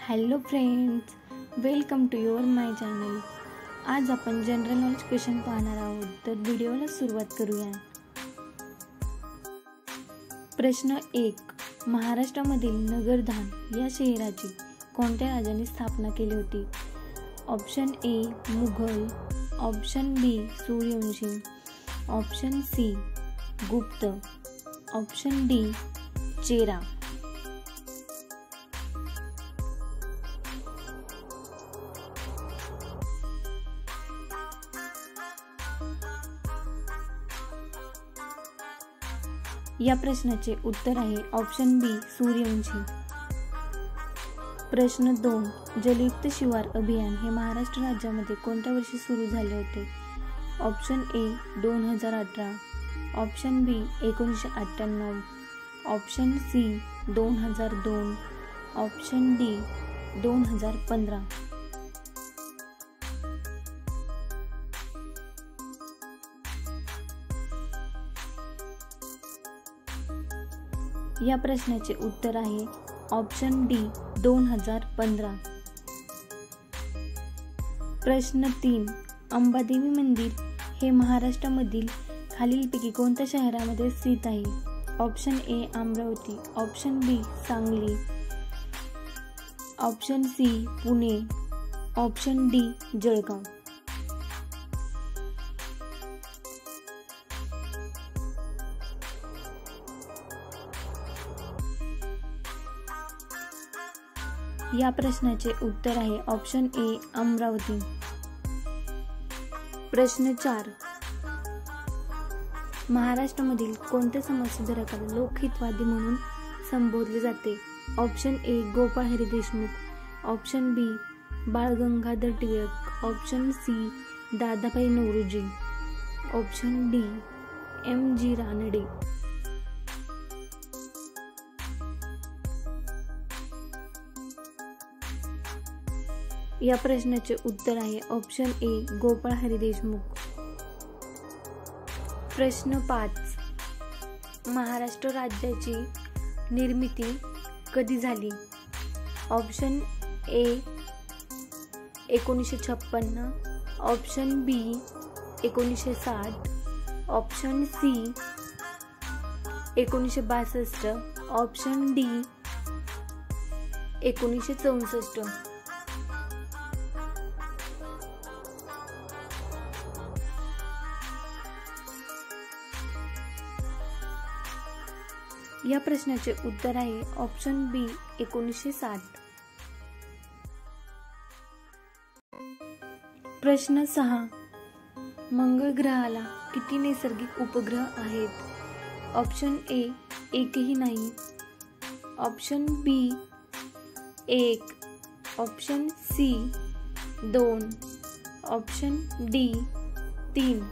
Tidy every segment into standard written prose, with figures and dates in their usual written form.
Hello friends, welcome to your my channel. आज आपण general knowledge question पाहणार आहोत, तर व्हिडिओला सुरुवात करूया. प्रश्न 1. महाराष्ट्रामधील नगरधाम या शहराची कोणत्या राजाने स्थापना केली होती? Option A Mughal, option B Suryavanshi, option C Gupta, option D Chera. या प्रश्नाचे उत्तर आहे ऑप्शन बी सूर्यवंशी. प्रश्न 2. जलयुक्त शिवार अभियान हे महाराष्ट्र राज्यामध्ये कोणत्या वर्षी सुरू झाले होते? Option A 2018, option B 1998, option C 2002, option D 2015. या प्रश्नाचे उत्तर आहे ऑप्शन डी 2015. प्रश्न 3. अंबादेवी मंदिर हे महाराष्ट्रामधील खालीलपैकी कोणत्या शहरामध्ये स्थित आहे? Option A Amravati, option B Sangli, option C Pune, option D Jalgaon. या प्रश्नाचे उत्तर आहे ऑप्शन ए अमरावती. प्रश्न 4. महाराष्ट्रामधील कोणत्या समाजसुधारकाला लोकहितवादी म्हणून संबोधले जाते? Option A Gopal Hari Deshmukh, option B Bal Gangadhar Tilak, option C Dadabhai Naoroji, option D M G. Ranade. या प्रश्नाचे उत्तर आहे ऑप्शन ए गोपाळ हरी देशमुख. प्रश्न 5. महाराष्ट्र राज्याची निर्मिती कधी झाली? Option A 1956, option B 1960, option C 1962, option D 1964. या प्रश्नाचे उत्तर आहे ऑप्शन बी 1960. प्रश्न 6. मंगळ ग्रहाला किती नैसर्गिक उपग्रह आहेत? ऑप्शन ए एकही नाही, ऑप्शन बी 1, ऑप्शन सी 2, ऑप्शन डी 3.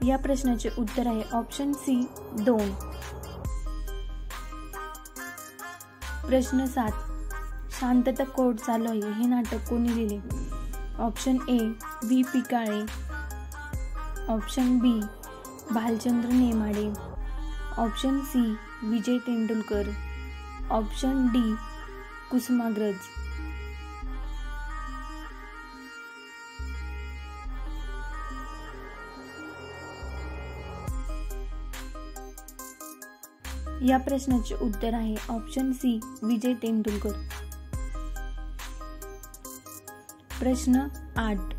या प्रश्नाचे उत्तर आहे ऑप्शन सी 2. प्रश्न 7. शांतता कोर्ट चालू आहे हे नाटक कोणी लिहिले? Option A V.P. Kale, option B Bhalchandra Nemade, option C Vijay Tendulkar, option D Kusumagraj. या प्रश्नाचे उत्तर आहे ऑप्शन सी विजय तेंडुलकर. प्रश्न 8.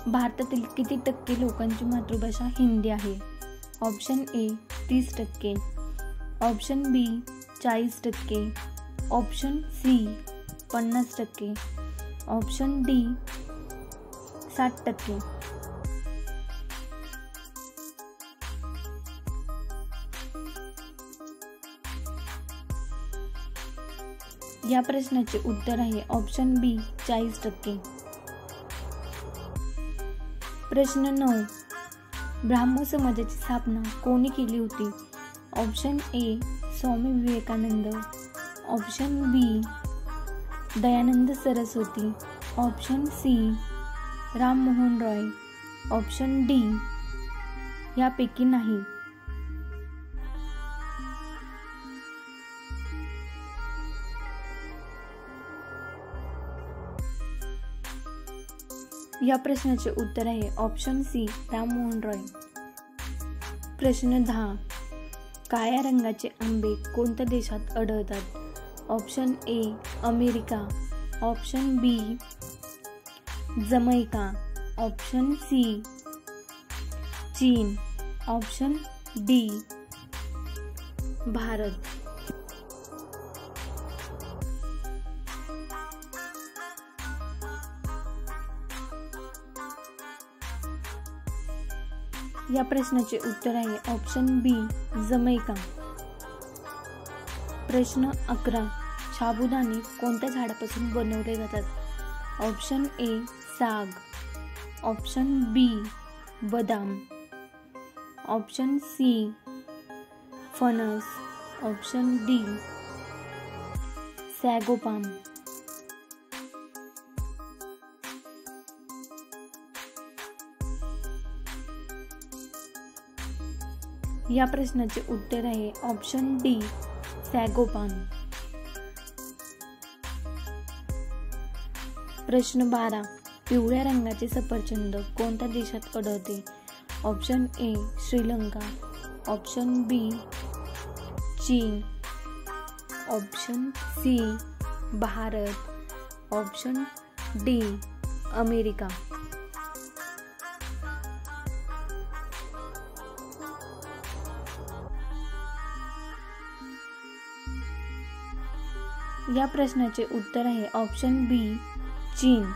भारतातील किती टक्के लोकांची मातृभाषा हिंदी आहे? Option A 30%, option B 40%, option C 50%, option D 60%. या प्रश्नाचे उत्तर आहे ऑप्शन बी 40%. प्रश्न 9. ब्राह्मो समाजाची स्थापना कोणी केली होती? Option A Swami Vivekananda, option B Dayanand Saraswati, option C Ram Mohan Roy, option D यापैकी नाही. या प्रश्नाचे उत्तर आहे ऑप्शन सी राम मोहन रॉय. प्रश्न 10. काळ्या रंगाचे आंबे कोणत्या देशात आढळतात? Option A America, option B Jamaica, option C चीन, ऑप्शन डी भारत. या प्रश्नाचे उत्तर आहे ऑप्शन बी जमैका. प्रश्न 11. साबुदाणे कोणत्या झाडापासून बनवले जातात? ऑप्शन ए साग, ऑप्शन बी बदाम, ऑप्शन सी फणस, ऑप्शन डी सॅगोपाम. या प्रश्नाचे उत्तर आहे ऑप्शन डी सॅगोपाम. प्रश्न 12. पिवळ्या रंगाचे सफरचंद कोणत्या देशात आढळते? Option A Sri Lanka, option B चीन, option C Bharat, option D America. या प्रश्नाचे उत्तर आहे ऑप्शन बी चीन.